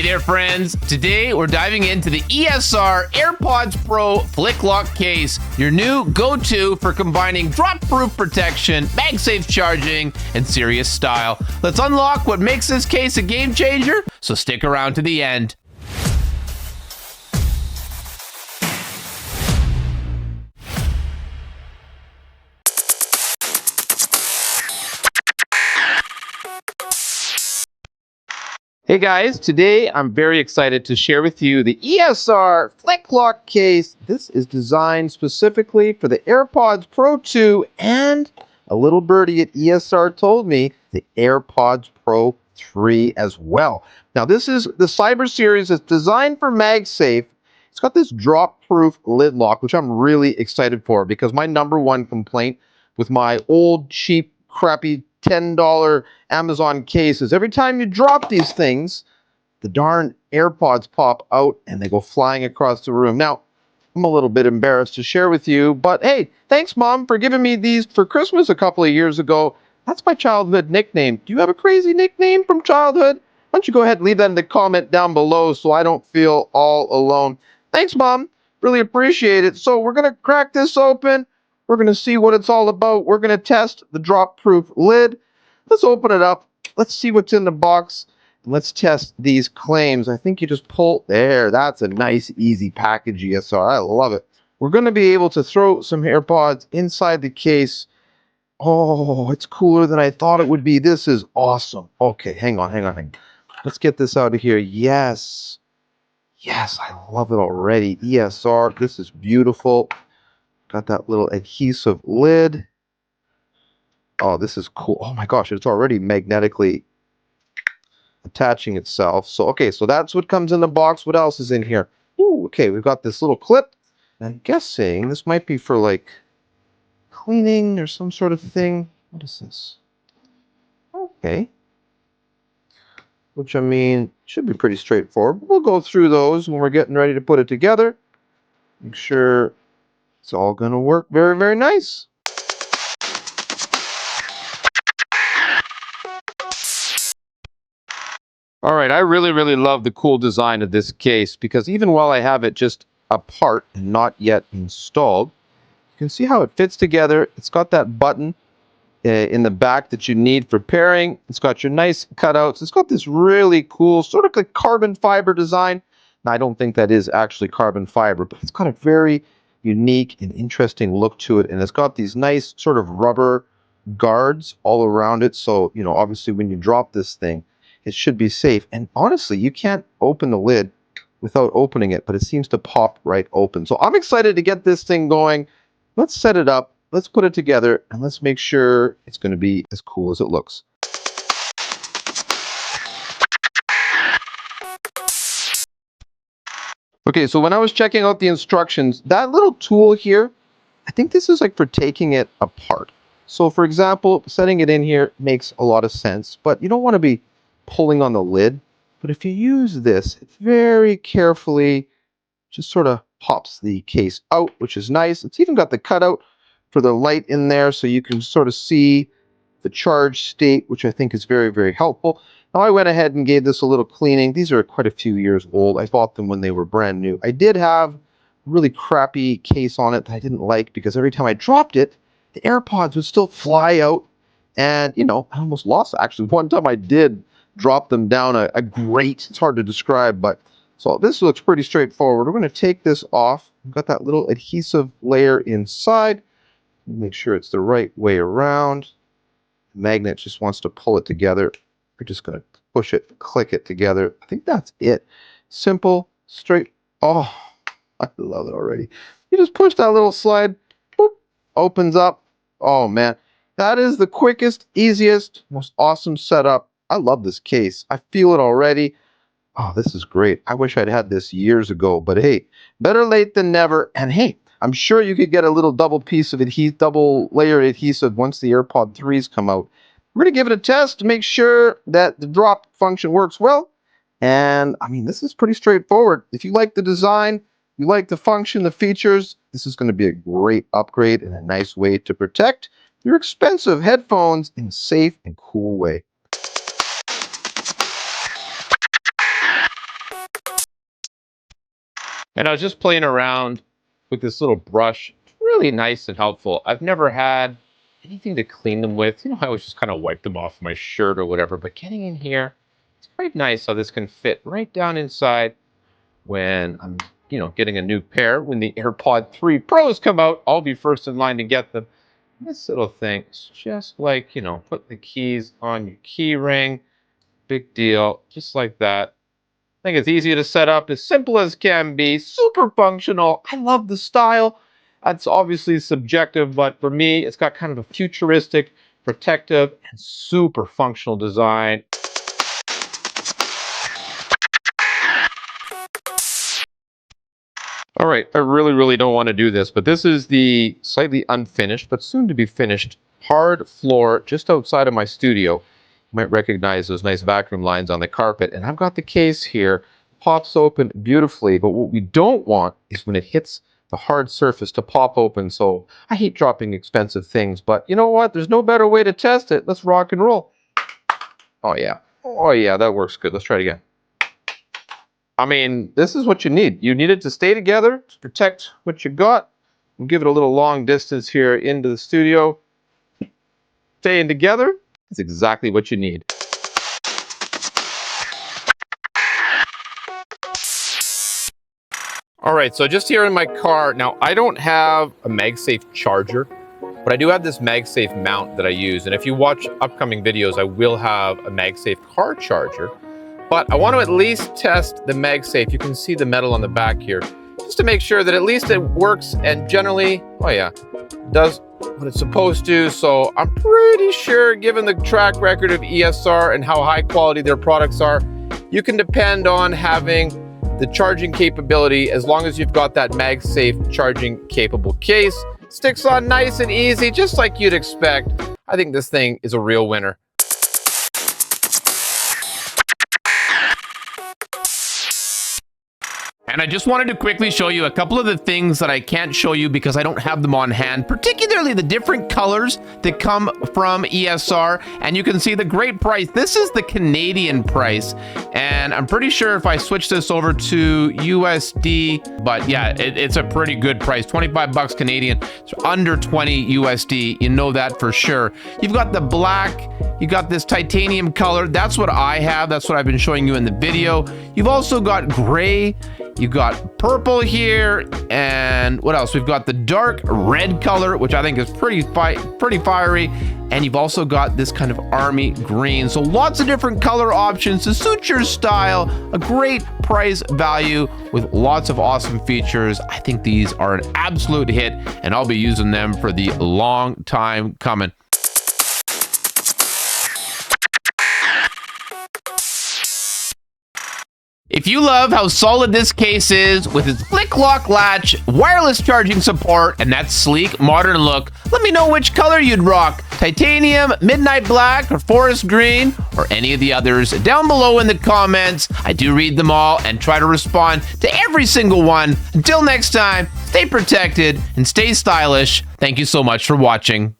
there, friends. Today, we're diving into the ESR AirPods Pro FlickLock case, your new go-to for combining drop-proof protection, MagSafe charging, and serious style. Let's unlock what makes this case a game changer, so stick around to the end. Hey guys, today I'm very excited to share with you the ESR FlickLock case. This is designed specifically for the AirPods Pro 2 and a little birdie at ESR told me the AirPods Pro 3 as well. Now this is the Cyber series that's designed for MagSafe. It's got this drop-proof lid lock, which I'm really excited for because my number one complaint with my old, cheap, crappy $10 Amazon cases. Every time you drop these things, the darn AirPods pop out and they go flying across the room. Now, I'm a little bit embarrassed to share with you, but hey, thanks Mom for giving me these for Christmas a couple of years ago. That's my childhood nickname. Do you have a crazy nickname from childhood? Why don't you go ahead and leave that in the comment down below so I don't feel all alone. Thanks Mom, really appreciate it. So we're gonna crack this open. We're going to see what it's all about. We're going to test the drop-proof lid. Let's open it up. Let's see what's in the box. Let's test these claims. I think you just pull there. That's a nice, easy package, ESR. I love it. We're going to be able to throw some AirPods inside the case. Oh, it's cooler than I thought it would be. This is awesome. Okay, hang on. Let's get this out of here. Yes, I love it already. ESR, this is beautiful. Got that little adhesive lid. Oh, this is cool. Oh my gosh, it's already magnetically attaching itself. So, okay, so that's what comes in the box. What else is in here? Ooh, okay, we've got this little clip. I'm guessing this might be for like cleaning or some sort of thing. What is this? Okay. Which, I mean, should be pretty straightforward. We'll go through those when we're getting ready to put it together. Make sure it's all going to work very, very nice. All right, I really love the cool design of this case because even while I have it just apart and not yet installed, you can see how it fits together. It's got that button in the back that you need for pairing. It's got your nice cutouts. It's got this really cool sort of like carbon fiber design. Now, I don't think that is actually carbon fiber, but it's got a very unique and interesting look to it. And it's got these nice sort of rubber guards all around it. So, you know, obviously when you drop this thing, it should be safe. And honestly, you can't open the lid without opening it, but it seems to pop right open. So I'm excited to get this thing going. Let's set it up. Let's put it together and let's make sure it's going to be as cool as it looks. Okay, so when I was checking out the instructions, that little tool here, I think this is like for taking it apart. So for example, setting it in here makes a lot of sense, but you don't want to be pulling on the lid. But if you use this, it very carefully just sort of pops the case out, which is nice. It's even got the cutout for the light in there so you can sort of see the charge state, which I think is very, very helpful. Now I went ahead and gave this a little cleaning. These are quite a few years old. I bought them when they were brand new. I did have a really crappy case on it that I didn't like because every time I dropped it, the AirPods would still fly out. And, you know, I almost lost. Actually, one time I did drop them down a grate. It's hard to describe, but so this looks pretty straightforward. We're going to take this off. We've got that little adhesive layer inside. Make sure it's the right way around. The magnet just wants to pull it together. We're just going to push it, click it together. I think that's it. Simple, straight. Oh, I love it already. You just push that little slide, boop, opens up. Oh man, that is the quickest, easiest, most awesome setup. I love this case. I feel it already. Oh, this is great. I wish I'd had this years ago, but hey, better late than never. And hey, I'm sure you could get a little double piece of double layer adhesive once the AirPod 3s come out. We're going to give it a test to make sure that the drop function works well. And I mean, this is pretty straightforward. If you like the design, you like the function, the features, this is going to be a great upgrade and a nice way to protect your expensive headphones in a safe and cool way. And I was just playing around with this little brush. It's really nice and helpful. I've never had anything to clean them with. I always just kind of wipe them off my shirt or whatever, but getting in here, it's quite nice how this can fit right down inside when I'm, getting a new pair. When the AirPod 3 Pros come out, I'll be first in line to get them. This little thing is just like, put the keys on your key ring. Big deal, just like that. I think it's easy to set up, as simple as can be, super functional. I love the style. That's obviously subjective, but for me, it's got kind of a futuristic, protective, and super functional design. All right, I really don't want to do this, but this is the slightly unfinished, but soon to be finished, hard floor just outside of my studio. You might recognize those nice vacuum lines on the carpet, and I've got the case here, pops open beautifully, but what we don't want is when it hits the hard surface to pop open. So I hate dropping expensive things, but you know what? There's no better way to test it. Let's rock and roll. Oh yeah, that works good. Let's try it again. I mean, this is what you need. You need it to stay together, to protect what you got. We'll give it a little long distance here into the studio. Staying together is exactly what you need. All right, so just here in my car, now I don't have a MagSafe charger, but I do have this MagSafe mount that I use. And if you watch upcoming videos, I will have a MagSafe car charger. But I want to at least test the MagSafe. You can see the metal on the back here, just to make sure that at least it works and generally, does what it's supposed to. So I'm pretty sure, given the track record of ESR and how high quality their products are, you can depend on having the charging capability as long as you've got that MagSafe charging capable case. Sticks on nice and easy, just like you'd expect. I think this thing is a real winner. And I just wanted to quickly show you a couple of the things that I can't show you because I don't have them on hand, particularly the different colors that come from ESR. And you can see the great price. This is the Canadian price. And I'm pretty sure if I switch this over to USD, but yeah, it's a pretty good price, 25 bucks Canadian, so under 20 USD. You know that for sure. You've got the black, you got this titanium color. That's what I have. That's what I've been showing you in the video. You've also got gray. You got purple here, and what else? We've got the dark red color, which I think is pretty fiery, and you've also got this kind of army green. So lots of different color options to suit your style. A great price value with lots of awesome features. I think these are an absolute hit, and I'll be using them for the long time coming. If you love how solid this case is with its FlickLock latch, wireless charging support, and that sleek, modern look, let me know which color you'd rock. Titanium, midnight black, or forest green, or any of the others down below in the comments. I do read them all and try to respond to every single one. Until next time, stay protected and stay stylish. Thank you so much for watching.